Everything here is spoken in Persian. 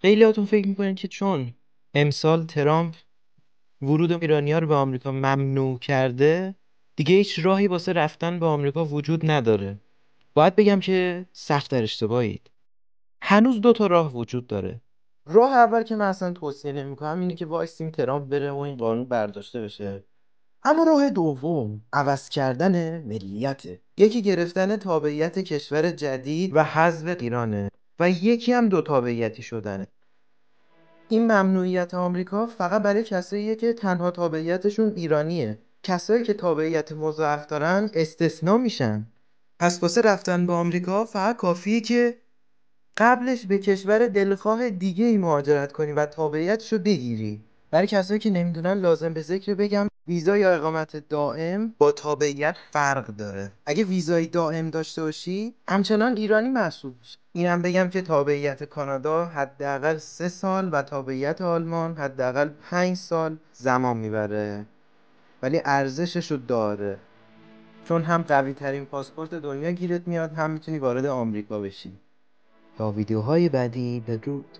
خیلیاتون فکر میکنن که چون امسال ترامپ ورود ایرانی‌ها رو به آمریکا ممنوع کرده، دیگه هیچ راهی واسه رفتن به آمریکا وجود نداره. باید بگم که سخت در اشتباهید. هنوز دو تا راه وجود داره. راه اول که من اصلا توصیه نمی‌کنم اینه که وایسیم ترامپ بره و این قانون برداشته بشه. اما راه دوم عوض کردن ملیته. یکی گرفتن تابعیت کشور جدید و حذف ایرانه و یکی هم دو تابعیتی شدنه. این ممنوعیت آمریکا فقط برای کساییه که تنها تابعیتشون ایرانیه. کسایی که تابعیت مضاعف دارن استثنا میشن. پس واسه رفتن به آمریکا فقط کافیه که قبلش به کشور دلخواه دیگه ای مهاجرت کنی و تابعیتشو بگیری. برای کسایی که نمیدونن لازم به ذکر بگم ویزا یا اقامت دائم با تابعیت فرق داره. اگه ویزای دائم داشته باشی همچنان ایرانی محسوب میشی. اینم بگم که تابعیت کانادا حداقل 3 سال و تابعیت آلمان حداقل 5 سال زمان میبره، ولی ارزششو داره، چون هم قوی ترین پاسپورت دنیا گیرت میاد، هم میتونی وارد آمریکا بشی. تا ویدیوهای بعدی، بدرود.